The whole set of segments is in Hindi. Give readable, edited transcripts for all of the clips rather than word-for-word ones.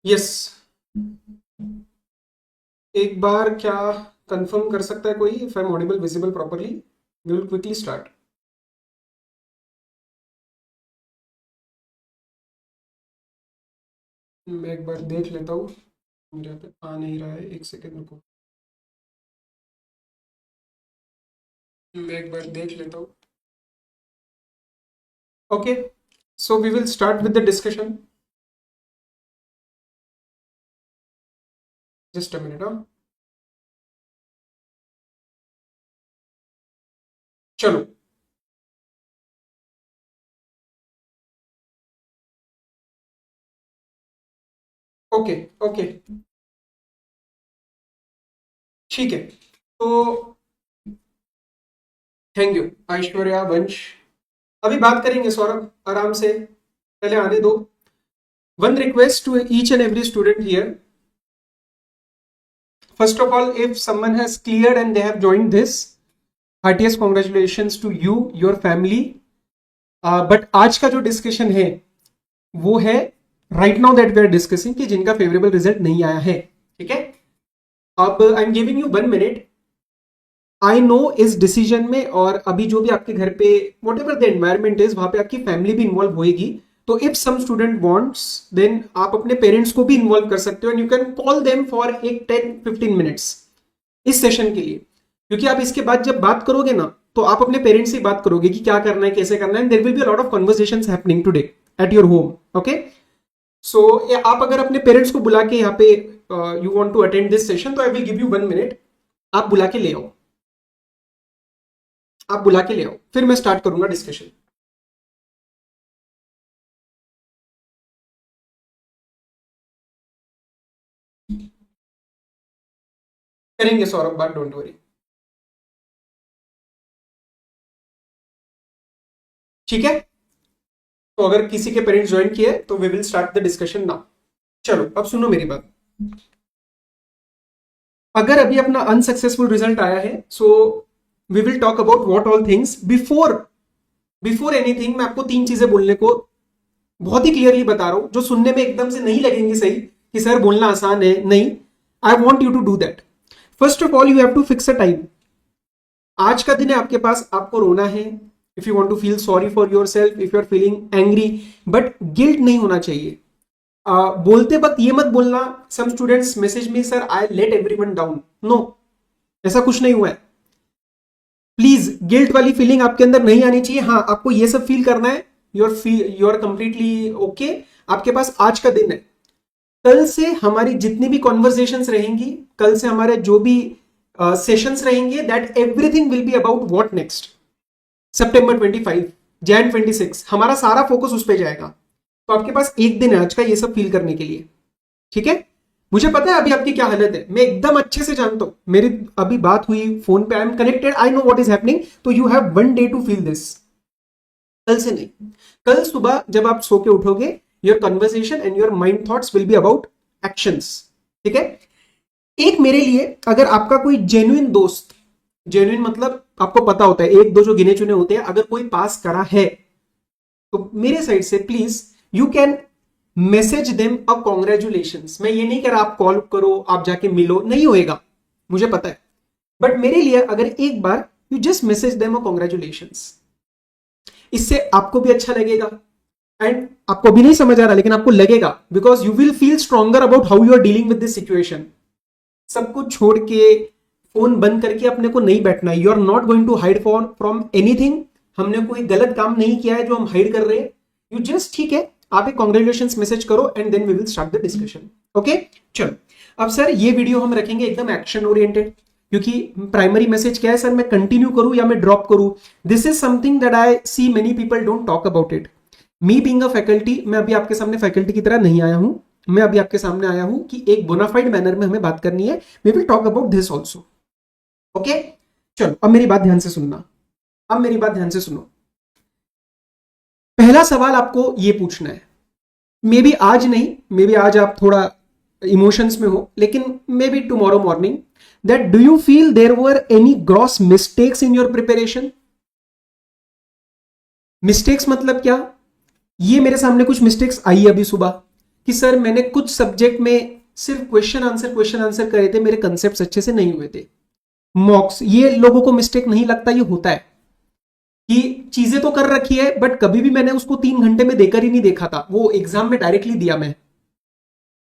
यस, एक बार क्या कंफर्म कर सकता है कोई, if I am audible visible properly? We will quickly start. मैं एक बार देख लेता हूँ, मेरे यहाँ पे आ नहीं रहा है, एक सेकेंड रुको। मैं एक बार देख लेता हूँ। Okay, so we will start with the discussion. Just a minute. हाँ, चलो। ओके ओके, ठीक है। तो थैंक यू ऐश्वर्या वंश। अभी बात करेंगे सौरभ, आराम से, पहले आने दो। One request to each and every student here. First of all, if someone has cleared and they have joined this, heartiest congratulations to you, your family. But आज का जो डिस्कशन है वो है right now that we are discussing कि जिनका फेवरेबल रिजल्ट नहीं आया है, ठीक है। अब I am giving you 1 minute. I know इस डिसीजन में, और अभी जो भी आपके घर पे whatever the environment is, वहां पे आपकी फैमिली भी इन्वॉल्व होएगी। तो if some student wants, then आप अपने पेरेंट्स को भी इन्वॉल्व कर सकते हो and you can call them for एक 10-15 मिनट्स इस सेशन के लिए। क्योंकि आप इसके बाद जब बात करोगे ना, तो आप अपने पेरेंट्स से बात करोगे कि क्या करना है, कैसे करना है, there will be a lot of conversations happening today at your home. Okay, so आप अगर अपने पेरेंट्स को बुला के यहाँ पे you want to attend this session, तो I will give you 1 minute. आप बुला के ले आओ, आप बुला के ले आओ, फिर मैं स्टार्ट करूंगा डिस्कशन। करेंगे सौरभ, बात, डोंट वरी। ठीक है, तो अगर किसी के पेरेंट्स ज्वाइन किए तो we will start the discussion now. चलो अब सुनो मेरी बात। अगर अभी अपना अनसक्सेसफुल रिजल्ट आया है, so we will talk about what all things before before anything. मैं आपको 3 चीजें बोलने को बहुत ही क्लियरली बता रहा हूं, जो सुनने में एकदम से नहीं लगेंगी सही कि सर बोलना आसान है, नहीं। I want you to do that. First of all you have to fix a time. आज का दिन है आपके पास, आपको रोना है, if you want to feel sorry for yourself, if you are feeling angry, but guilt नहीं होना चाहिए। बोलते वक्त ये मत बोलना, सम स्टूडेंट्स मैसेज में sir I let everyone down. No, ऐसा कुछ नहीं हुआ है। प्लीज गिल्ट वाली फीलिंग आपके अंदर नहीं आनी चाहिए। हाँ, आपको ये सब फील करना है, यू आर कंप्लीटली ओके। आपके पास आज का दिन है। कल से हमारी जितनी भी कॉन्वर्जेशंस रहेंगी, कल से हमारे जो भी सेशंस रहेंगे, that everything will be about what next. सितंबर 25, जैन 26, हमारा सारा फोकस उस पर जाएगा। तो आपके पास एक दिन है आज का ये सब फील करने के लिए, ठीक है। मुझे पता है अभी आपकी क्या हालत है, मैं एकदम अच्छे से जानता हूं। मेरी अभी बात हुई फोन पे, I am connected, I know what is happening. तो you have 1 day to feel this. कल से नहीं, कल सुबह जब आप सो के उठोगे, your conversation and your mind thoughts will be about actions, ठीक है। एक मेरे लिए, अगर आपका कोई जेन्युइन दोस्त, जेन्युइन मतलब आपको पता होता है, एक दो जो गिने चुने होते हैं, अगर कोई पास करा है, तो मेरे साइड से please you can message them a congratulation. मैं ये नहीं कह रहा आप कॉल करो, आप जाके मिलो, नहीं होएगा, मुझे पता है। बट मेरे लिए अगर एक बार you just message them a congratulation, इससे आपको भी अच्छा लगेगा। एंड आपको भी नहीं समझ आ रहा, लेकिन आपको लगेगा, because you will feel stronger about how you are dealing with this situation. सब कुछ छोड़ के, फोन बंद करके अपने को नहीं बैठना है। You are not going to hide from anything. हमने कोई गलत काम नहीं किया है जो हम हाइड कर रहे हैं। यू जस्ट, ठीक है, आप एक कॉन्ग्रेचुलेशन मैसेज करो and then we will start the discussion. Okay, चलो। अब सर ये वीडियो हम रखेंगे एकदम एक्शन ओरिएंटेड, क्योंकि प्राइमरी मैसेज क्या है सर, मैं कंटिन्यू करूं या मैं ड्रॉप करूं, this is something that I see many people don't talk about it. Me being a faculty, मैं अभी आपके सामने फैकल्टी की तरह नहीं आया हूं। मैं अभी आपके सामने आया हूं कि एक बोनाफाइड मैनर में हमें बात करनी है। We will talk about this also. Okay, चलो अब मेरी बात ध्यान से सुनना। अब मेरी बात ध्यान से सुनो। पहला सवाल आपको यह पूछना है, मे बी आज नहीं, मे बी आज आप थोड़ा इमोशंस में हो, लेकिन maybe tomorrow morning, that do you feel there were any gross mistakes in your preparation. Mistakes मतलब क्या, ये मेरे सामने कुछ मिस्टेक्स आई अभी सुबह, कि सर मैंने कुछ सब्जेक्ट में सिर्फ क्वेश्चन आंसर करे थे, मेरे कंसेप्ट अच्छे से नहीं हुए थे। मॉक्स, ये लोगों को मिस्टेक नहीं लगता, ये होता है कि चीजें तो कर रखी है बट कभी भी मैंने उसको 3 घंटे में देकर ही नहीं देखा था, वो एग्जाम में डायरेक्टली दिया मैं।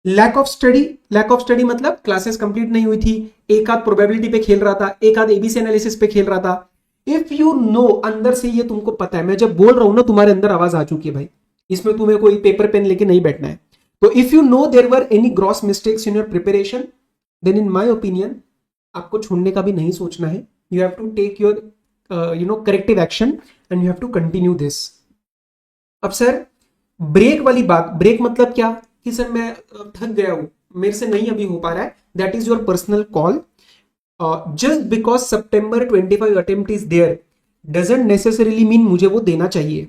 लैक ऑफ स्टडी मतलब क्लासेस कंप्लीट नहीं हुई थी, एक आध प्रोबेबिलिटी पे खेल रहा था, एक आध एबीसी एनालिसिस पे खेल रहा था। इफ यू नो, अंदर से ये तुमको पता है, मैं जब बोल रहा हूं ना तुम्हारे अंदर आवाज आ चुकी है भाई, इसमें तुम्हें कोई पेपर पेन लेके नहीं बैठना है। तो if you know there were any gross mistakes in your preparation, then in my opinion आपको छोड़ने का भी नहीं सोचना है। You have to take your corrective action and you have to continue this. अब सर ब्रेक वाली बात, ब्रेक मतलब क्या कि सर मैं थक गया हूं, मेरे से नहीं अभी हो पा रहा है, that is your personal call. Just because September 25 attempt is there doesn't necessarily mean मुझे वो देना चाहिए।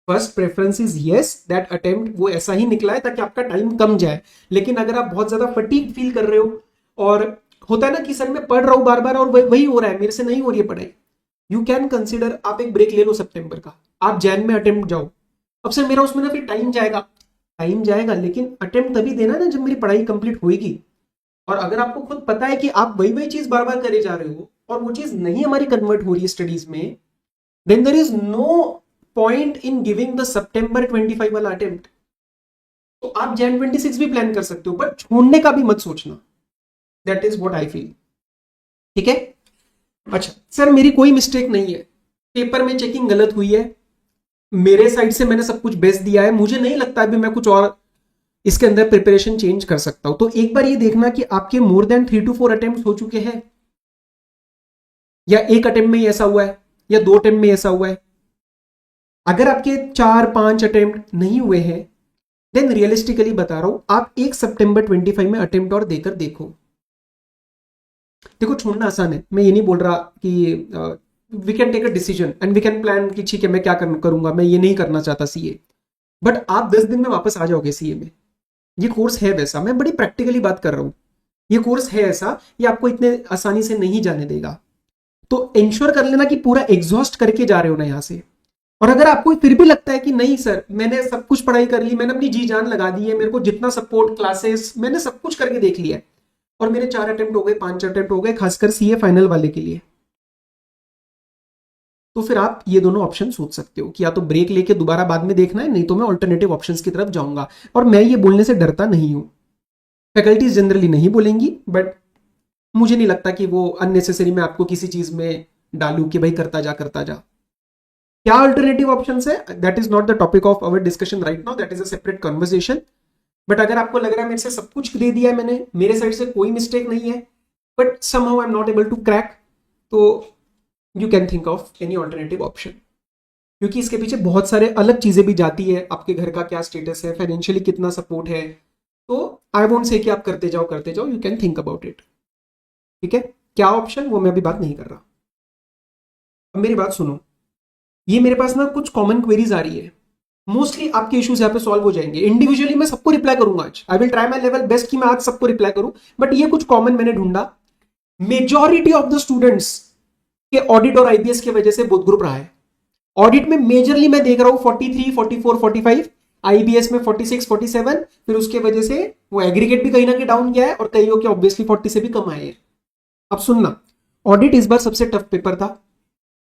First preference is yes that attempt वो ऐसा ही निकला है ताकि आपका टाइम कम जाए। लेकिन अगर आप बहुत ज्यादा फटीग फील कर रहे हो और होता है ना कि सर मैं पढ़ रहा हूं बार बार और वही हो रहा है, मेरे से नहीं हो रही है पढ़ाई, यू कैन कंसिडर आप एक ब्रेक ले लो सितंबर का, आप जैन में अटेम्प्ट जाओ। अब सर मेरा उसमें ना फिर टाइम जाएगा, लेकिन अटेम्प्ट तभी देना ना जब मेरी पढ़ाई कंप्लीट होगी। और अगर आपको खुद पता है कि आप वही चीज बार बार करे जा रहे हो और वो चीज नहीं हमारी कन्वर्ट हो रही है स्टडीज में, then there is no point in giving the September 25 वाला अटेम्प्ट। तो आप Jan 26 भी प्लान कर सकते हो, बट छोड़ने का भी मत सोचना। That is what I feel. ठीक है। अच्छा सर मेरी कोई मिस्टेक नहीं है, पेपर में चेकिंग गलत हुई है, मेरे साइड से मैंने सब कुछ बेस्ट दिया है, मुझे नहीं लगता अभी मैं कुछ और इसके अंदर प्रिपरेशन चेंज कर सकता हूं। तो एक बार ये देखना कि आपके मोर देन 3 to 4 अटेम्प्ट हो चुके हैं, या एक अटेम्प्ट में ही ऐसा हुआ है, या 2 अटेम्प्ट में ऐसा हुआ है। अगर आपके 4-5 अटेम्प्ट नहीं हुए हैं, देन रियलिस्टिकली बता रहा हूं आप 1 September 25 में अटेम्प्ट और देकर देखो। देखो छोड़ना आसान है, मैं ये नहीं बोल रहा कि we can take a decision and we can plan कि ठीक है मैं क्या करूंगा, मैं ये नहीं करना चाहता सीए, बट आप 10 दिन में वापस आ जाओगे सीए में। ये कोर्स है वैसा, मैं बड़ी प्रैक्टिकली बात कर रहा हूं, ये कोर्स है ऐसा, ये आपको इतने आसानी से नहीं जाने देगा। तो इंश्योर कर लेना कि पूरा एग्जॉस्ट करके जा रहे हो ना यहां से। और अगर आपको फिर भी लगता है कि नहीं सर मैंने सब कुछ पढ़ाई कर ली, मैंने अपनी जी जान लगा दी है, मेरे को जितना सपोर्ट क्लासेस मैंने सब कुछ करके देख लिया है और मेरे 4 अटेम्प्ट हो गए, 5 अटेम्प्ट हो गए, खासकर सीए फाइनल वाले के लिए, तो फिर आप ये दोनों ऑप्शन सोच सकते हो कि या तो ब्रेक लेके दोबारा बाद में देखना है, नहीं तो मैं ऑल्टरनेटिव ऑप्शंस की तरफ जाऊंगा। और मैं ये बोलने से डरता नहीं हूं, फैकल्टीज जनरली नहीं बोलेंगी, बट मुझे नहीं लगता कि वो अननेसेसरी मैं आपको किसी चीज में डालू कि भाई करता जा। क्या अल्टरनेटिव ऑप्शंस है, that is not the topic of our discussion right now, that is a separate conversation. But अगर आपको लग रहा है मेरे से सब कुछ दे दिया है मैंने, मेरे साइड से कोई मिस्टेक नहीं है, but somehow I am not able to crack, तो you can think of any alternative option. क्योंकि इसके पीछे बहुत सारे अलग चीजें भी जाती है, आपके घर का क्या स्टेटस है, फाइनेंशियली कितना सपोर्ट है, तो आई वोंट से कि आप करते जाओ, you can think about it. ठीक है, क्या ऑप्शन वो मैं अभी बात नहीं कर रहा। अब मेरी बात सुनो, ये मेरे पास ना कुछ कॉमन क्वेरीज आ रही है, मोस्टली आपके इश्यूज यहाँ पे सॉल्व हो जाएंगे। इंडिविजुअली मैं सबको रिप्लाई करूंगा आज, I will try my level best कि मैं आज सबको रिप्लाई करूं, बट ये कुछ कॉमन मैंने ढूंढा। मेजॉरिटी ऑफ द स्टूडेंट्स के ऑडिट और आईबीएस की वजह से बोथ ग्रुप रहा है। ऑडिट में मेजरली मैं देख रहा हूं 43, 44, 45, आईबीएस में 46, 47, फिर उसके वजह से वो एग्रीगेट भी कहीं ना कहीं डाउन गया है और कईयों के ऑब्वियसली 40 से भी कम आए हैं। अब सुनना, ऑडिट इस बार सबसे टफ पेपर था,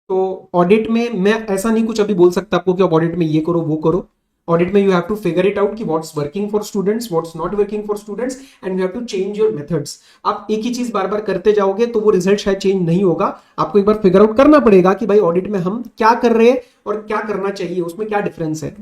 तो ऑडिट में मैं ऐसा नहीं कुछ अभी बोल सकता आपको कि आप ऑडिट में ये करो वो करो। ऑडिट में you have to figure it out कि what's working for students, what's not working for students, and you have to change your methods. आप एक ही चीज बार बार करते जाओगे तो वो रिजल्ट शायद चेंज नहीं होगा, आपको एक बार फिगर आउट करना पड़ेगा कि भाई ऑडिट में हम क्या कर रहे हैं और क्या करना चाहिए, उसमें क्या डिफरेंस है।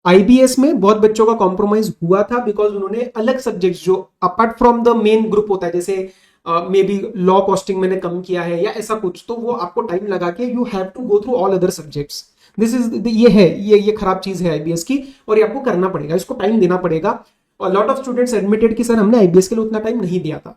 आईबीएस में बहुत बच्चों का कॉम्प्रोमाइज हुआ था बिकॉज उन्होंने अलग सब्जेक्ट्स जो apart from the main group होता है, जैसे मे बी लॉ कॉस्टिंग मैंने कम किया है या ऐसा कुछ, तो वो आपको टाइम लगा के you have to go through all other subjects. This is ये खराब चीज है आईबीएस की, और ये आपको करना पड़ेगा, इसको टाइम देना पड़ेगा। और लॉट ऑफ स्टूडेंट्स एडमिटेड कि सर हमने आईबीएस के लिए उतना टाइम नहीं दिया था,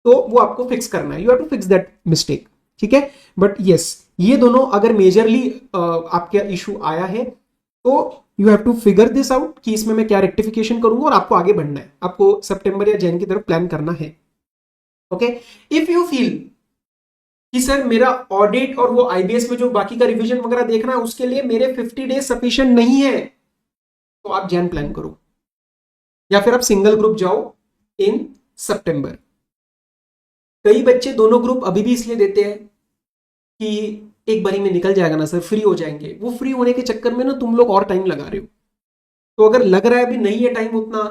तो वो आपको फिक्स करना है, you have to fix that mistake. ठीक है, बट यस ये दोनों अगर मेजरली आपका इशू आया है तो you have to figure this out कि इसमें मैं क्या रेक्टिफिकेशन करूंगा, और आपको आगे बढ़ना है, आपको सितंबर या जैन की तरफ प्लान करना है। ओके, इफ यू फील कि सर मेरा ऑडिट और वो आईबीएस में जो बाकी का रिवीजन वगैरह देखना है उसके लिए मेरे 50 डेज सफिशिएंट नहीं है, तो आप जैन प्लान करो। या फिर आप सिंगल ग्रुप जाओ इन सितंबर। कई बच्चे दोनों ग्रुप अभी भी इसलिए देते हैं कि एक बारी में निकल जाएगा ना सर, फ्री हो जाएंगे। वो फ्री होने के चक्कर में ना तुम लोग और टाइम लगा रहे हो। तो अगर लग रहा है अभी नहीं है टाइम उतना,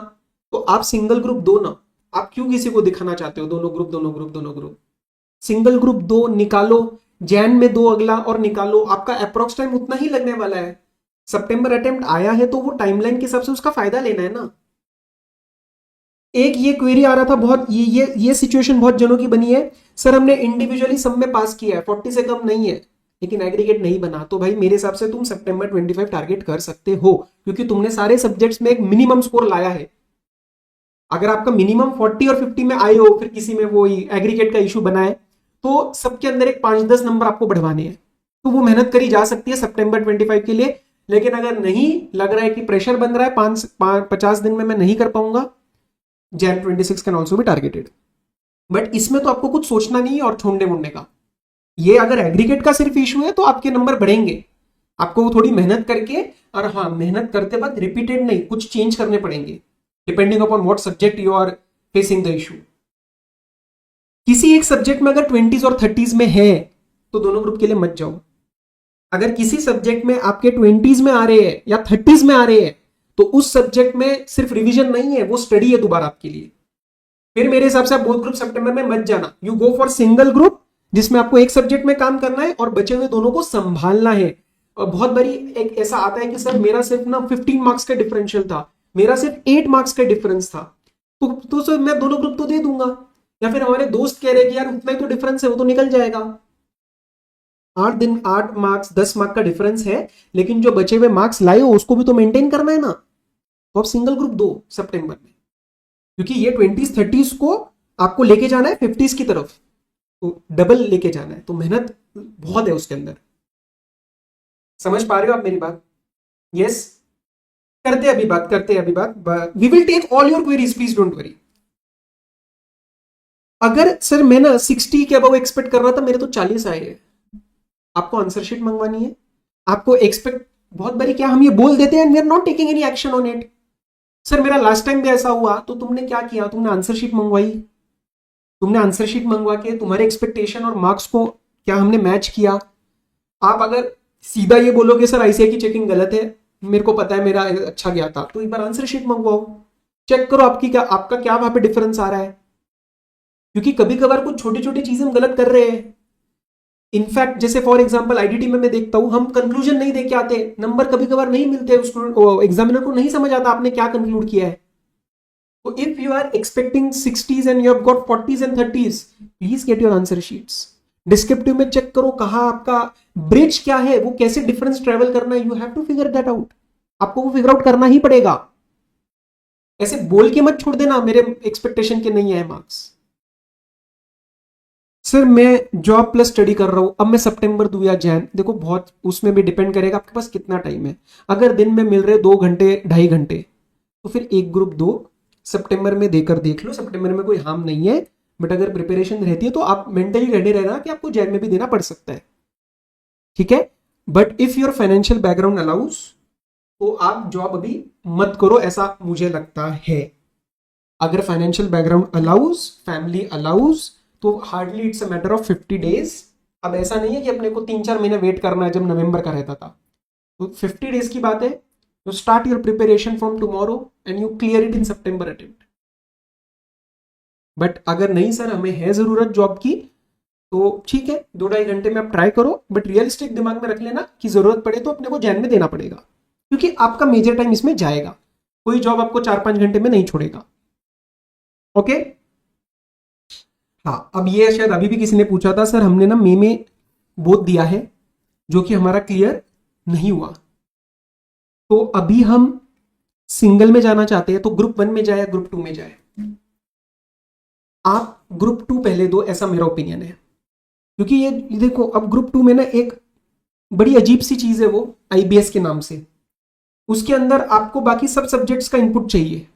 तो आप सिंगल ग्रुप दो ना। आप क्यों किसी को दिखाना चाहते हो दोनों ग्रुप दोनों ग्रुप दोनों ग्रुप? सिंगल ग्रुप दो, निकालो, जैन में दो अगला और निकालो, आपका अप्रोक्स टाइम उतना ही लगने वाला है। सितंबर अटेम्प्ट आया है तो वो टाइमलाइन के हिसाब से उसका फायदा लेना है ना। एक ये क्वेरी आ रहा था बहुत, ये सिचुएशन बहुत जनों की बनी है, सर हमने इंडिविजुअली सब में पास किया है, 40 से कम नहीं है, लेकिन एग्रीगेट नहीं बना। तो भाई मेरे हिसाब से तुम सितंबर 25 टारगेट कर सकते हो, क्योंकि तुमने सारे सब्जेक्ट्स में एक मिनिमम स्कोर लाया है। अगर आपका मिनिमम 40 और 50 में आए हो, फिर किसी में वो एग्रीगेट का इशू बना है, तो सबके अंदर एक 5-10 नंबर आपको बढ़वाने हैं। तो वो मेहनत करी जा सकती है सितंबर 25 के लिए। लेकिन अगर नहीं लग रहा है कि प्रेशर बन रहा है 50 दिन में मैं नहीं कर पाऊंगा, जैन 26 कैन ऑल्सो भी टारगेटेड। बट इसमें तो आपको कुछ सोचना नहीं है और छोड़ने मुड़ने का। ये अगर एग्रीगेट का सिर्फ इशू है तो आपके नंबर बढ़ेंगे, आपको थोड़ी मेहनत करके, और हाँ मेहनत करते वक्त रिपीटेड नहीं, कुछ चेंज करने पड़ेंगे depending upon what subject you are facing the issue. किसी एक सब्जेक्ट में अगर 20s और 30s में है तो दोनों ग्रुप के लिए मत जाओ। अगर किसी सब्जेक्ट में आपके 20s में आ रहे हैं या 30s में आ रहे हैं, तो उस सब्जेक्ट में सिर्फ रिवीजन नहीं है, वो स्टडी है दोबारा आपके लिए। फिर मेरे हिसाब से आप बोथ ग्रुप सितंबर में मत जाना। You go for single group जिसमें आपको एक सब्जेक्ट में काम करना है और बचे हुए दोनों को संभालना है। और बहुत बारी एक ऐसा आता है कि सर मेरा सिर्फ ना 15 मार्क्स का डिफरेंशियल था, मेरा सिर्फ 8 मार्क्स का डिफरेंस था, तो सर मैं दोनों ग्रुप तो दे दूंगा। या फिर हमारे दोस्त कह रहे हैं कि यार उतना ही तो डिफरेंस है, वो तो निकल जाएगा। 8 मार्क्स 10 मार्क का डिफरेंस है, लेकिन जो बचे हुए मार्क्स लाए हो उसको भी तो मेंटेन करना है ना। तो आप सिंगल ग्रुप दो सितंबर में, क्योंकि ये 20s 30s को आपको लेके जाना है 50s की तरफ, तो डबल लेके जाना है, तो मेहनत बहुत है उसके अंदर। समझ पा रहे हो आप मेरी बात? यस। करते हैं अभी बात। We will take all your queries, please don't worry. अगर सर मैं ना 60 के अबव एक्सपेक्ट कर रहा था, मेरे तो 40 आए हैं। आपको आंसर शीट मंगवानी है, आपको एक्सपेक्ट, बहुत बारी क्या हम ये बोल देते हैं, we are not taking any action on it. Sir मेरा लास्ट टाइम भी ऐसा हुआ, तो तुमने क्या किया, तुमने आंसर शीट मंगवाई, तुमने आंसर शीट मंगवा के तुम्हारे एक्सपेक्टेशन और मार्क्स को क्या हमने मैच किया। आप अगर सीधा ये बोलोगे सर आईसीआई की चेकिंग गलत है, मेरे को पता है मेरा अच्छा गया था, तो एक बार आंसर शीट मंगवाओ, चेक करो आपका क्या वहां पे डिफरेंस आ रहा है। क्योंकि कभी कभार कुछ छोटी छोटी चीजें हम गलत कर रहे हैं। इनफैक्ट जैसे फॉर एग्जांपल आईडीटी में मैं देखता हूं, हम कंक्लूजन नहीं देख के आते, नंबर कभी कभार नहीं मिलते, उस एग्जामिनर को नहीं समझ आता आपने क्या कंक्लूड किया है। तो if you are expecting 60s and you have got 40s and 30s, please get your answer sheets. Descriptive में चेक करो कहां आपका ब्रिज क्या है, वो कैसे डिफरेंस ट्रेवल करना है, you have to figure that out. आपको वो फिगर आउट करना ही पड़ेगा। ऐसे बोल के मत छोड़ देना मेरे एक्सपेक्टेशन के नहीं है मार्क्स। सर मैं जॉब प्लस स्टडी कर रहा हूं, अब मैं सितंबर दूं या जैन, देखो बहुत उसमें भी डिपेंड करेगा आपके पास कितना टाइम है। अगर दिन में मिल रहे 2 घंटे 2.5 घंटे, तो फिर एक ग्रुप दो, सितंबर में देकर देख लो, सितंबर में कोई हार्म नहीं है। बट अगर प्रिपरेशन रहती है तो आप मेंटली रेडी रहना कि आपको जैन में भी देना पड़ सकता है, ठीक है। But if your financial background allows, तो आप जॉब अभी मत करो, ऐसा मुझे लगता है। अगर financial background allows, family allows, तो hardly it's a matter of 50 days. अब ऐसा नहीं है कि अपने को 3-4 महीने वेट करना है जब नवंबर का रहता था, तो 50 डेज की बात है। तो start your preparation from tomorrow and you clear it in September attempt. But अगर नहीं सर हमें है जरूरत जॉब की, तो ठीक है 2-2.5 घंटे में आप ट्राई करो, बट रियलिस्टिक दिमाग में रख लेना कि जरूरत पड़े तो अपने को जैन में देना पड़ेगा, क्योंकि आपका मेजर टाइम इसमें जाएगा। कोई जॉब आपको 4-5 घंटे में नहीं छोड़ेगा। ओके हाँ, अब ये शायद अभी भी किसी ने पूछा था, सर हमने ना मई में बोध दिया है जो कि हमारा क्लियर नहीं हुआ, तो अभी हम सिंगल में जाना चाहते हैं, तो ग्रुप 1 में जाए या ग्रुप 2 में जाए? आप ग्रुप 2 पहले दो, ऐसा मेरा ओपिनियन है। क्योंकि ये देखो, अब ग्रुप 2 में ना एक बड़ी अजीब सी चीज है, वो आईबीएस के नाम से, उसके अंदर आपको बाकी सब सब्जेक्ट्स का इनपुट चाहिए,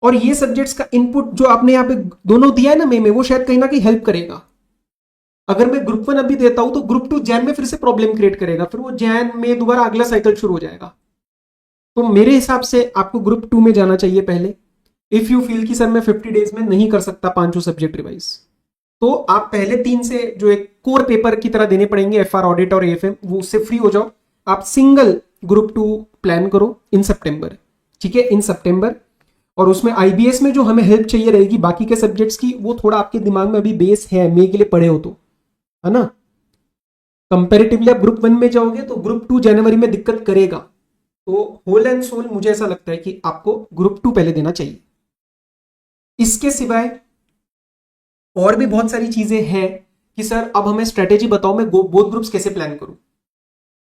और ये सब्जेक्ट्स का इनपुट जो आपने यहाँ पे दोनों दिया है ना मई में, वो शायद कहीं ना कहीं हेल्प करेगा। अगर मैं ग्रुप 1 अभी देता हूं तो ग्रुप 2 जैन में फिर से प्रॉब्लम क्रिएट करेगा, फिर वो जैन में दोबारा अगला साइकिल शुरू हो जाएगा। तो मेरे हिसाब से आपको ग्रुप 2 में जाना चाहिए पहले। इफ यू फील कि सर मैं 50 डेज में नहीं कर सकता पांचों सब्जेक्ट रिवाइज, तो आप पहले 3 से जो एक कोर पेपर की तरह देने पड़ेंगे, एफआर ऑडिट और एएफएम, वो उससे फ्री हो जाओ। आप सिंगल ग्रुप 2 प्लान करो इन सितंबर, ठीक है, इन सितंबर। और उसमें आईबीएस में जो हमें हेल्प चाहिए रहेगी बाकी के सब्जेक्ट्स की, वो थोड़ा आपके दिमाग में अभी बेस है, मे के लिए पढ़े हो तो, है ना। कंपेरेटिवली आप ग्रुप 1 में जाओगे तो ग्रुप 2 जनवरी में दिक्कत करेगा। तो होल एंड सोल मुझे ऐसा लगता है कि आपको ग्रुप 2 पहले देना चाहिए। इसके सिवाय और भी बहुत सारी चीजें हैं कि सर अब हमें स्ट्रेटेजी बताओ, मैं बोथ ग्रुप्स कैसे प्लान करूं।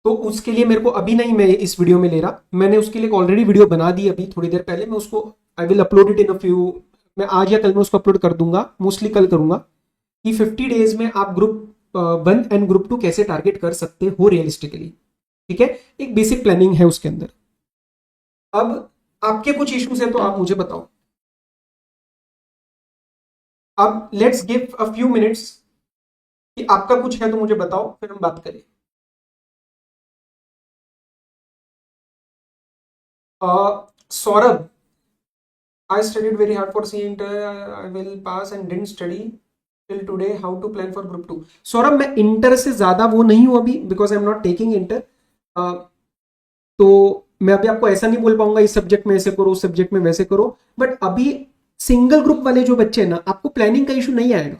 तो उसके लिए मेरे को अभी नहीं मैं इस वीडियो में ले रहा, मैंने उसके लिए ऑलरेडी वीडियो बना दी अभी थोड़ी देर पहले। मैं उसको I will upload it in a few, मैं आज या कल में उसको अपलोड कर दूंगा, मोस्टली कल करूंगा, कि 50 डेज में आप ग्रुप 1 एंड ग्रुप 2 कैसे टारगेट कर सकते हो रियलिस्टिकली, ठीक है। एक बेसिक प्लानिंग है उसके अंदर। अब आपके कुछ इश्यूज है तो आप मुझे बताओ। अब let's give a few minutes कि आपका कुछ है तो मुझे बताओ, फिर हम बात करें। Saurabh, I studied very hard for C inter. I will pass and didn't study till today. How to plan for group 2? Saurabh, मैं इंटर से ज्यादा वो नहीं हूं अभी, because I am not taking inter. तो मैं अभी आपको ऐसा नहीं बोल पाऊंगा इस सब्जेक्ट में ऐसे करो, उस सब्जेक्ट में वैसे करो। बट अभी सिंगल ग्रुप वाले जो बच्चे हैं ना, आपको प्लानिंग का इशू नहीं आएगा।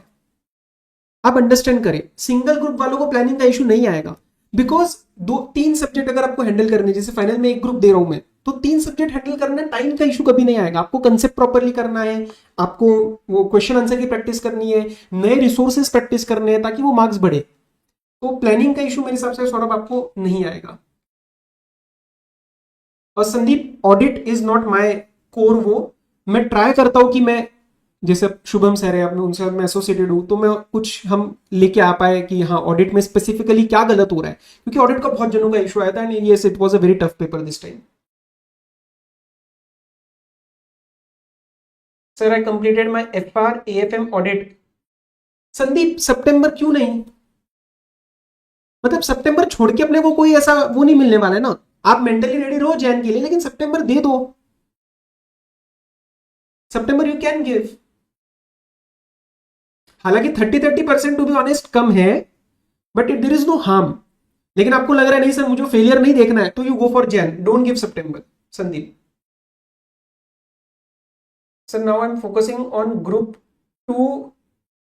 आप अंडरस्टैंड करें, सिंगल ग्रुप वालों को प्लानिंग का इशू नहीं आएगा। बिकॉज 2-3 सब्जेक्ट अगर आपको हैंडल करने, जैसे फाइनल में एक ग्रुप दे रहा हूं मैं, तो 3 सब्जेक्ट हैंडल करना, टाइम का इशू कभी नहीं आएगा। आपको कंसेप्ट प्रॉपरली करना है, आपको वो क्वेश्चन आंसर की प्रैक्टिस करनी है, नए रिसोर्सेज प्रैक्टिस करने हैं ताकि वो मार्क्स बढ़े। तो प्लानिंग का इशू मेरे हिसाब से सौरभ आपको नहीं आएगा। और Sandeep, audit is not my core. वो मैं ट्राई करता हूं कि मैं, जैसे शुभम सर है, अपने उनसे मैं एसोसिएटेड हूं, तो मैं कुछ हम लेके आ पाए कि हाँ ऑडिट में स्पेसिफिकली क्या गलत हो रहा है, क्योंकि ऑडिट का बहुत जनों का इशू आया था and yes it was a very tough paper this time. Sir I completed my FR AFM audit. Sandeep, सितंबर क्यों नहीं, मतलब सितंबर छोड़ के अपने को कोई ऐसा वो नहीं मिलने वाला है ना। आप मेंटली रेडी रहो जैन के लिए, लेकिन सितंबर दे दो। सितंबर यू कैन गिव। हालांकि 30-30% टू बी ऑनेस्ट कम है, but it there is no harm. लेकिन आपको लग रहा है नहीं सर मुझे फेलियर नहीं देखना है, तो you go for Jan, don't give सितंबर। Sandeep, sir now I am focusing on group 2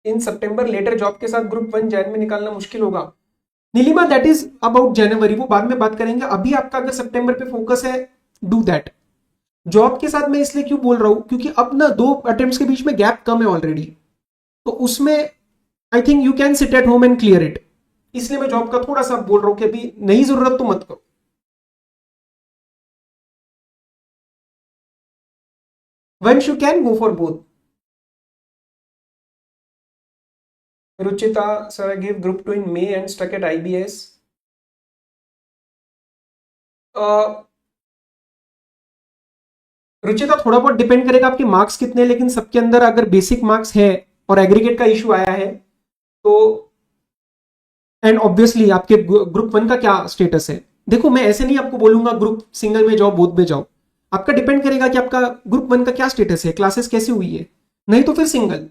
in सितंबर, लेटर जॉब के साथ ग्रुप 1 जैन में निकालना मुश्किल होगा। Neelima, that is about January, वो बाद में बात करेंगे। अभी आपका अगर सितंबर पे फोकस है, डू दैट। जॉब के साथ मैं इसलिए क्यों बोल रहा हूं, क्योंकि अब ना 2 अटेम्प्ट्स के बीच में गैप कम है ऑलरेडी, तो उसमें I think you can sit at home and clear it. इसलिए मैं जॉब का थोड़ा सा बोल रहा हूं कि अभी नहीं जरूरत तो मत करो। Vansh, you can go for both. Ruchita, sir I give group 2 in May and stuck at IBS. Ruchita, थोड़ा बहुत डिपेंड करेगा आपके मार्क्स कितने, लेकिन सबके अंदर अगर बेसिक मार्क्स है और एग्रीगेट का इशू आया है तो, एंड ऑब्वियसली आपके ग्रुप 1 का क्या स्टेटस है। देखो मैं ऐसे नहीं आपको बोलूंगा ग्रुप सिंगल में जाओ बोथ में जाओ, आपका डिपेंड करेगा कि आपका ग्रुप 1 का क्या स्टेटस है, क्लासेस कैसी हुई है, नहीं तो फिर single.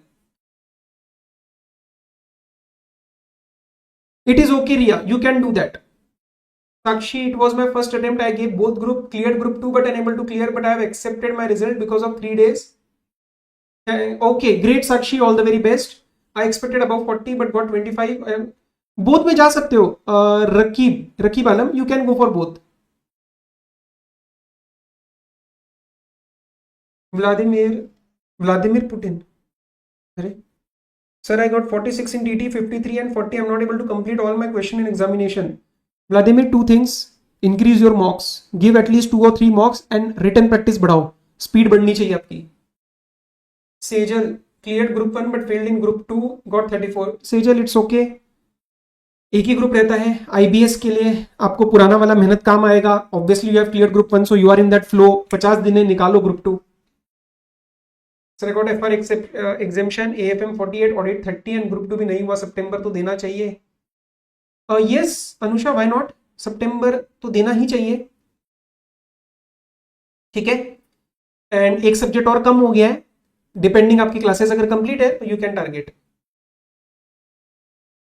It is okay Riya, you can do that. Sakshi, it was my first attempt. I gave both group, cleared group 2, but unable to clear. But I have accepted my result because of 3 days. Okay, great Sakshi, all the very best. I expected above 40, but got 25. Both में जा सकते हो। रकीब आलम, you can go for both. Vladimir Vladimir Putin, अरे sir, I got 46 in DT, 53 and 40. I'm not able to complete all my question in examination. Vladimir, 2 things: increase your mocks, give at least 2 or 3 mocks, and written practice बढ़ाओ, स्पीड बढ़नी चाहिए आपकी। Sejal, clear group 1 but failed in group 2, got 34। Sejal, it's okay, एक ही ग्रुप रहता है। आईबीएस के लिए आपको पुराना वाला मेहनत काम आएगा। Obviously you have clear group 1, so you are in that flow. 50 दिन निकालो group 2। Sir got FR exemption, AFM 48, audit 30 and group 2 भी नहीं हुआ, सितंबर तो देना चाहिए। यस अनुषा, व्हाई नॉट, सितंबर तो देना ही चाहिए। ठीक है। एंड एक सब्जेक्ट और कम हो गया है, डिपेंडिंग आपकी क्लासेस अगर कंप्लीट है तो यू कैन टारगेट।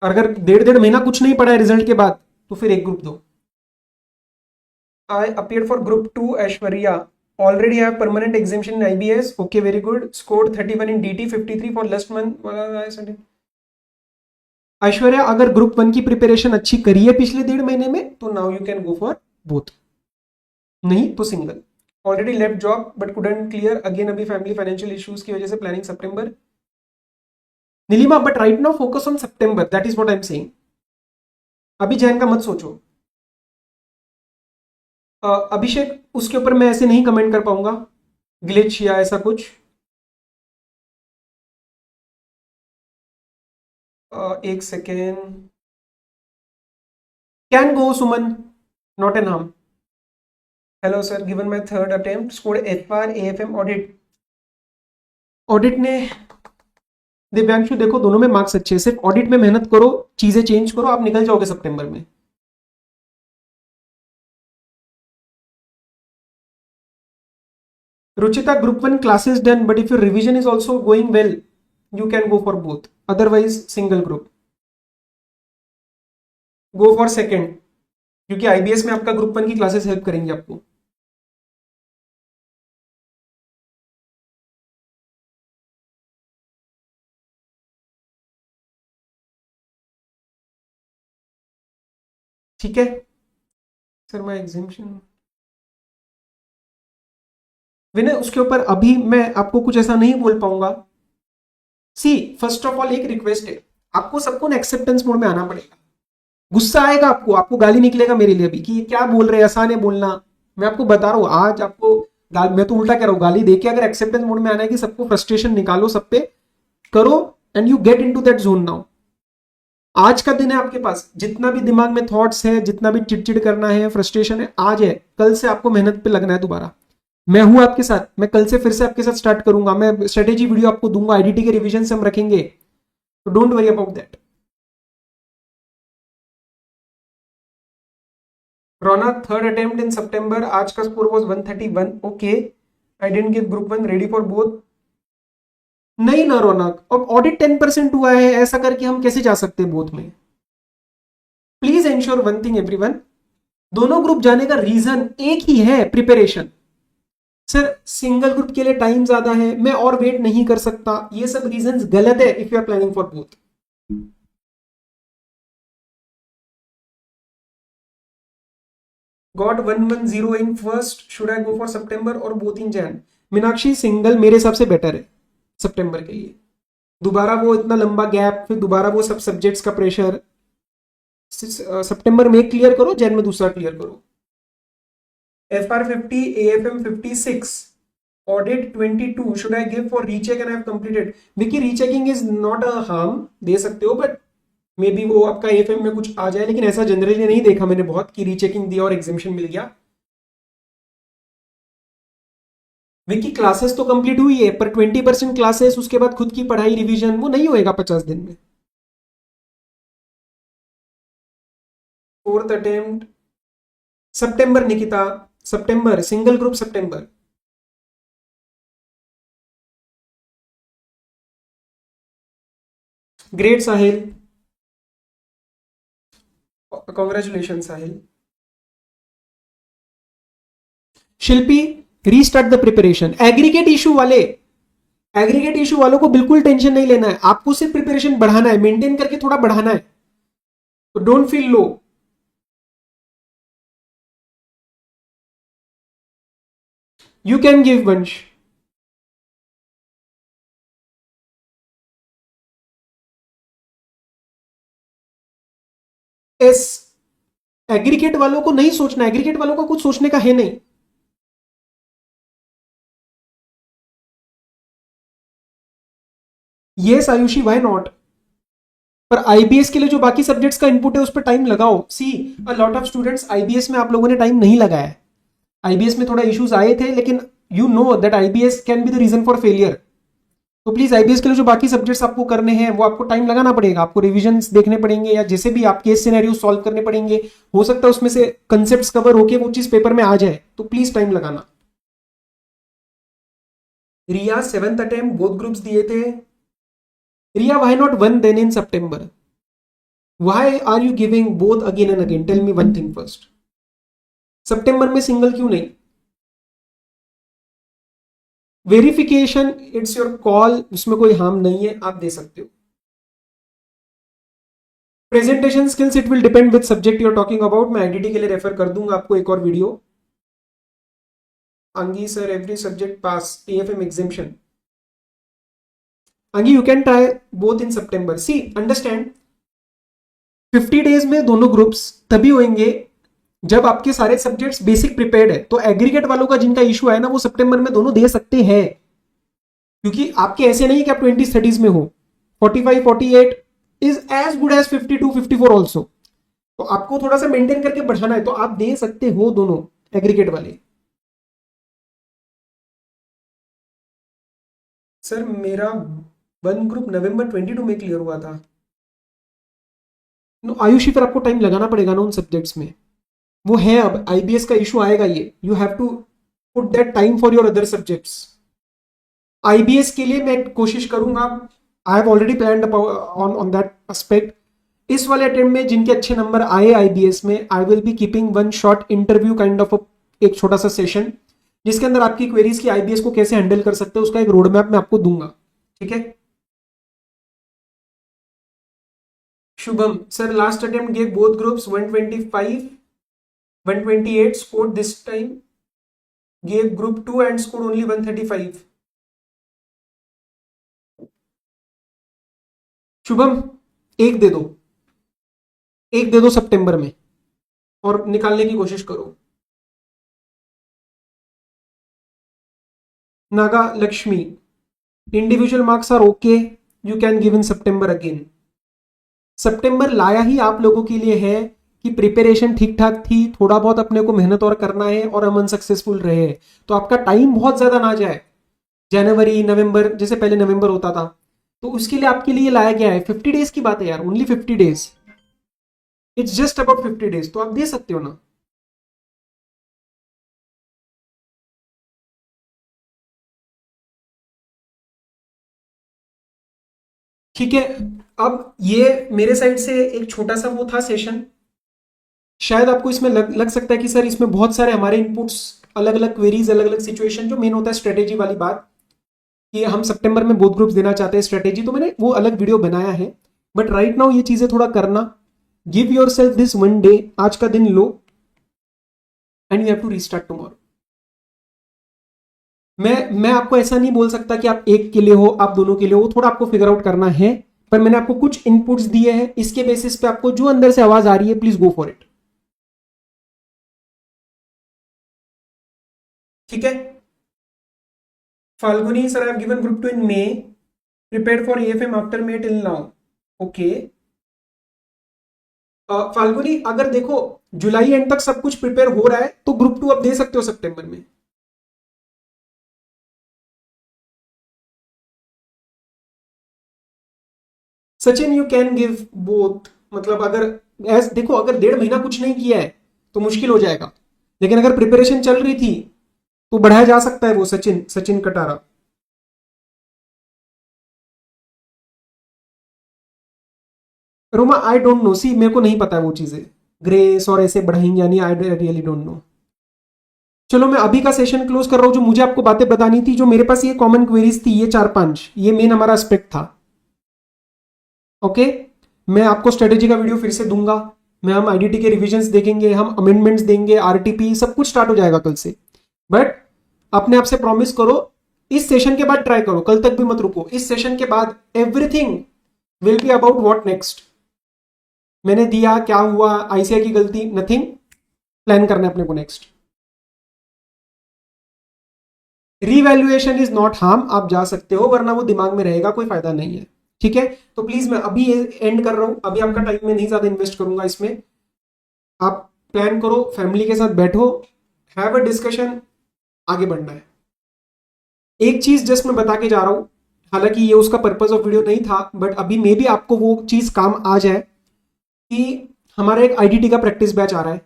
अगर डेढ़ डेढ़ महीना कुछ नहीं पढ़ा है रिजल्ट के बाद तो फिर एक ग्रुप दो। I appeared for group 2 Aishwarya. Already have permanent exemption in IBS. Okay, very good. Scored 31 in DT, 53 for last month. Aishwarya अगर ग्रुप 1 की प्रिपरेशन अच्छी करी है पिछले डेढ़ महीने में तो now you can go for both, नहीं तो single. Already left job but couldn't clear again, अभी फैमिली फाइनेंशियल इश्यूज की वजह से प्लानिंग सितंबर। Neelima but right now focus on सितंबर, that is what I am saying. अभी जैन का मत सोचो। अभिषेक उसके ऊपर मैं ऐसे नहीं कमेंट कर पाऊंगा, ग्लिच या ऐसा कुछ। एक second. Can go Suman, not an harm. Hello sir, given my third attempt, scored FR AFM audit. Audit ने दिव्यांशु देखो दोनों में मार्क्स अच्छे, सिर्फ ऑडिट में मेहनत करो, चीजें चेंज करो, आप निकल जाओगे सितंबर में। Ruchita group 1 classes done, but if your revision is also going well, you can go for both. Otherwise, single group. Go for second, क्योंकि आईबीएस में आपका ग्रुप 1 की क्लासेस हेल्प करेंगे आपको। ठीक है सर, मैं एग्जामिशन विनय उसके ऊपर अभी मैं आपको कुछ ऐसा नहीं बोल पाऊंगा। सी फर्स्ट ऑफ ऑल एक रिक्वेस्ट है, आपको सबको ना एक्सेप्टेंस मोड में आना पड़ेगा। गुस्सा आएगा आपको, आपको गाली निकलेगा मेरे लिए भी कि ये क्या बोल रहे हैं, आसान है बोलना। मैं आपको बता रहा हूं आज आपको मैं तो उल्टा कह रहा हूं, गाली देके अगर एक्सेप्टेंस मोड में आना है कि सबको फ्रस्ट्रेशन निकालो सब पे करो, and you get into that zone now. आज का दिन है आपके पास, जितना भी दिमाग में थॉट्स है, जितना भी चिड़चिड़ करना है, फ्रस्ट्रेशन है, आज है। कल से आपको मेहनत पे लगना है दोबारा। मैं हूं आपके साथ, मैं कल से फिर से आपके साथ स्टार्ट करूंगा, मैं स्ट्रेटेजी वीडियो आपको दूंगा, आईडीटी के रिवीजन से हम रखेंगे, तो don't worry about that. Raunak third attempt in सितंबर, आज का score was 131। Okay, I didn't give group 1, ready for both. नहीं ना रौनक, अब ऑडिट 10% हुआ है, ऐसा करके हम कैसे जा सकते हैं बोथ में। Please ensure one thing everyone, दोनों ग्रुप जाने का रीजन एक ही है, प्रिपरेशन। सर सिंगल ग्रुप के लिए टाइम ज्यादा है, मैं और वेट नहीं कर सकता, ये सब रीजंस गलत है if you are planning for both. Got 110 in first, should I go for सितंबर और both in Jan. Meenakshi single मेरे हिसाब से बेटर है सितंबर के लिए। दोबारा वो इतना लंबा गैप, फिर दोबारा वो सब सब्जेक्ट्स का प्रेशर। सितंबर में एक क्लियर करो, जैन में दूसरा क्लियर करो। FR 50, AFM 56, audit 22, should I give for recheck and I have completed? Vicky rechecking is not a harm, दे सकते हो, बट मे बी वो आपका AFM में कुछ आ जाए, लेकिन ऐसा जनरली नहीं देखा मैंने बहुत कि रीचेकिंग दिया और एग्जामिशन मिल गया। विकी क्लासेस तो कंप्लीट हुई है, पर 20% क्लासेस, उसके बाद खुद की पढ़ाई रिवीजन, वो नहीं होएगा 50 दिन में। Fourth attempt September, Nikita September, single group September. Great Sahil, congratulation Sahil. Shilpi restart the preparation. Aggregate issue वालों को बिल्कुल टेंशन नहीं लेना है, आपको सिर्फ प्रिपरेशन बढ़ाना है, मेंटेन करके थोड़ा बढ़ाना है, तो don't feel low. You can give वंश। एस एग्रीगेट वालों को नहीं सोचना, एग्रीगेट वालों को कुछ सोचने का है नहीं। Yes Ayushi, why not. पर आईबीएस के लिए जो बाकी सब्जेक्ट्स का इनपुट है उस पर टाइम लगाओ। See a lot of students, IBS में आप लोगों ने टाइम नहीं लगाया है। आईबीएस में थोड़ा इश्यूज आए थे, लेकिन you know that IBS can be the reason for failure. तो प्लीज आईबीएस के लिए जो बाकी सब्जेक्ट्स आपको करने हैं वो आपको टाइम लगाना पड़ेगा, आपको रिविजन्स देखने पड़ेंगे, या जैसे भी आप केस सिनेरियो सॉल्व करने पड़ेंगे। हो सकता है उसमें से कंसेप्ट्स कवर होके वो चीज पेपर में आ जाए, तो प्लीज टाइम लगाना। रिया 7th अटेम्प्ट, बोथ ग्रुप्स दिए थे। Riya, why not one then in सितंबर? Why are you giving both again and again? Tell me one thing first, सितंबर में सिंगल क्यों नहीं? वेरिफिकेशन इट्स योर कॉल, उसमें कोई हार्म नहीं है, आप दे सकते हो। Presentation skills it will depend with subject you are talking about. मैं आईडीटी के लिए रेफर कर दूंगा आपको एक और video. Angi sir, every subject pass, AFM exemption. Angi, you can try both in सितंबर। सी अंडरस्टैंड, 50 डेज में दोनों ग्रुप्स तभी होंगे जब आपके सारे सब्जेक्ट्स बेसिक प्रिपेयर्ड है। तो एग्रीगेट वालों का जिनका इशू है ना, वो सितंबर में दोनों दे सकते हैं, क्योंकि आपके ऐसे नहीं कि आप 20-30 में हो। 45-48 is as good as 52-54 also. तो आपको थोड़ा सा मेंटेन करके बढ़ाना है, तो आप दे सकते हो दोनों एग्रीगेट वाले। सर मेरा वन ग्रुप नवंबर 22 में क्लियर हुआ था। आयुषी, फिर आपको टाइम लगाना पड़ेगा ना उन सब्जेक्ट्स में, वो है। अब आईबीएस का इशू आएगा, ये you have to put that time for your other subjects. IBS के लिए मैं कोशिश करूंगा, I have already planned on on that aspect. इस वाले अटेम्प्ट में जिनके अच्छे नंबर आए आईबीएस में, I will be keeping one short interview kind of एक छोटा सा सेशन, जिसके अंदर आपकी क्वेरीज की आईबीएस को कैसे हैंडल कर सकते हैं उसका एक रोड मैप मैं आपको दूंगा, ठीक है। Shubham sir, last attempt gave both groups 125 128 scored this time, gave group 2 and scored only 135। Shubham, एक दे दो, एक दे दो सितंबर में, और निकालने की कोशिश करो। Naga Lakshmi, individual marks are okay, you can give in सितंबर अगेन। सितंबर लाया ही आप लोगों के लिए है कि प्रिपरेशन ठीक ठाक थी, थोड़ा बहुत अपने को मेहनत और करना है, और हम अनसक्सेसफुल रहे हैं, तो आपका टाइम बहुत ज्यादा ना जाए। जनवरी नवंबर, जैसे पहले नवंबर होता था, तो उसके लिए आपके लिए लाया गया है। 50 डेज की बात है यार, only 50 days, it's just about 50 days, तो आप दे सकते हो ना। ठीक है, अब ये मेरे साइड से एक छोटा सा वो था सेशन। शायद आपको इसमें लग सकता है कि सर इसमें बहुत सारे हमारे इनपुट्स, अलग अलग क्वेरीज, अलग अलग सिचुएशन, जो मेन होता है स्ट्रेटेजी वाली बात, कि हम सितंबर में बोथ ग्रुप्स देना चाहते हैं स्ट्रेटेजी, तो मैंने वो अलग वीडियो बनाया है। बट राइट नाउ ये चीजें थोड़ा करना, give yourself this one day, आज का दिन लो, and you have to restart tomorrow. मैं आपको ऐसा नहीं बोल सकता कि आप एक के लिए हो, आप दोनों के लिए हो, थोड़ा आपको फिगर आउट करना है। पर मैंने आपको कुछ इनपुट्स दिए हैं, इसके बेसिस पे आपको जो अंदर से आवाज आ रही है, प्लीज गो फॉर इट, ठीक है। Falguni sir, I have given group 2 in may, prepared for AFM after may till now. Okay Falguni, अगर देखो जुलाई एंड तक सब कुछ प्रिपेयर हो रहा है, तो ग्रुप 2 अब दे सकते हो सितंबर में। Sachin, you can give both, मतलब अगर देखो, अगर 1.5 महीना कुछ नहीं किया है तो मुश्किल हो जाएगा, लेकिन अगर प्रिपरेशन चल रही थी तो बढ़ाया जा सकता है वो। Sachin Sachin Katara, Roma, I don't know, see मेरे को नहीं पता है वो चीजें, ग्रेस और ऐसे बढ़ाएंगे या नहीं, आई रियली डोंट नो। चलो मैं अभी का सेशन क्लोज कर रहा हूं, जो मुझे आपको बातें बतानी थी, जो मेरे पास ये कॉमन क्वेरीज थी, ये 4-5, ये मेन हमारा एस्पेक्ट था। ओके, मैं आपको स्ट्रेटेजी का वीडियो फिर से दूंगा, मैं हम आईडीटी के रिविजन्स देखेंगे, हम अमेंडमेंट्स देंगे, आरटीपी सब कुछ स्टार्ट हो जाएगा कल से। बट अपने आप से प्रॉमिस करो, इस सेशन के बाद ट्राई करो, कल तक भी मत रुको, इस सेशन के बाद everything will be about what next. मैंने दिया, क्या हुआ, आईसीआई की गलती, नथिंग, प्लान करना है अपने को next. Revaluation is not harm, आप जा सकते हो, वरना वो दिमाग में रहेगा, कोई फायदा नहीं है, ठीक है। तो प्लीज मैं अभी एंड कर रहा हूं, अभी आपका टाइम में नहीं ज्यादा इन्वेस्ट करूंगा इसमें। आप प्लान करो, फैमिली के साथ बैठो, हैव अ डिस्कशन, आगे बढ़ना है। एक चीज जस्ट मैं बता के जा रहा हूं, हालांकि ये उसका पर्पस ऑफ वीडियो नहीं था, बट अभी मे भी आपको वो चीज काम आ जाए, कि हमारा एक आईडीटी का प्रैक्टिस बैच आ रहा है,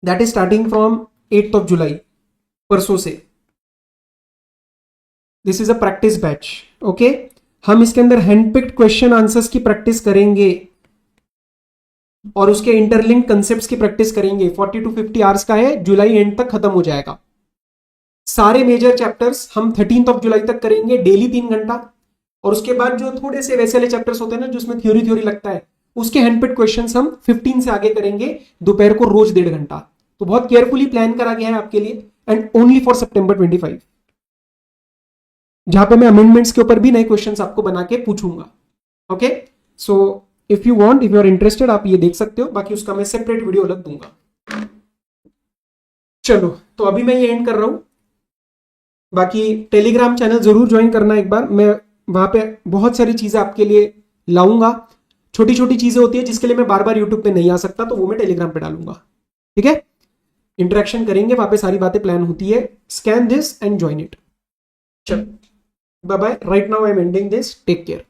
that is starting from 8th of July, परसों से। This is a practice batch. Okay, हम इसके अंदर हैंडपिक्ड क्वेश्चन आंसर्स की प्रैक्टिस करेंगे और उसके इंटरलिंक कंसेप्ट्स की प्रैक्टिस करेंगे। 40 to 50 आवर्स का है, जुलाई एंड तक खत्म हो जाएगा। सारे मेजर चैप्टर्स हम 13 जुलाई तक करेंगे, डेली 3 घंटा। और उसके बाद जो थोड़े से वैसे वाले चैप्टर्स होते हैं ना, जिसमें थ्योरी थ्योरी लगता है, उसके हैंडपिक्ड क्वेश्चंस हम 15 से आगे करेंगे, दोपहर को रोज 1.5 घंटा। तो बहुत केयरफुली प्लान करा गया है आपके लिए, एंड ओनली फॉर September 25, जहां पे मैं अमेंडमेंट्स के ऊपर भी नए क्वेश्चंस आपको बना के पूछूंगा। Okay, so if you want, if you are interested, आप ये देख सकते हो, बाकी उसका मैं सेपरेट वीडियो अलग दूंगा। चलो, तो अभी मैं ये एंड कर रहा हूं। बाकी टेलीग्राम चैनल जरूर ज्वाइन करना एक बार, मैं वहां पे बहुत सारी चीजें आपके लिए लाऊंगा। छोटी छोटी चीजें होती है जिसके लिए मैं बार बार यूट्यूब पे नहीं आ सकता, तो वो मैं टेलीग्राम पे डालूंगा। ठीक है, इंटरेक्शन करेंगे, वहां पे सारी बातें प्लान होती है। Scan this and join it. चलो, bye bye. Right now I am ending this. Take care.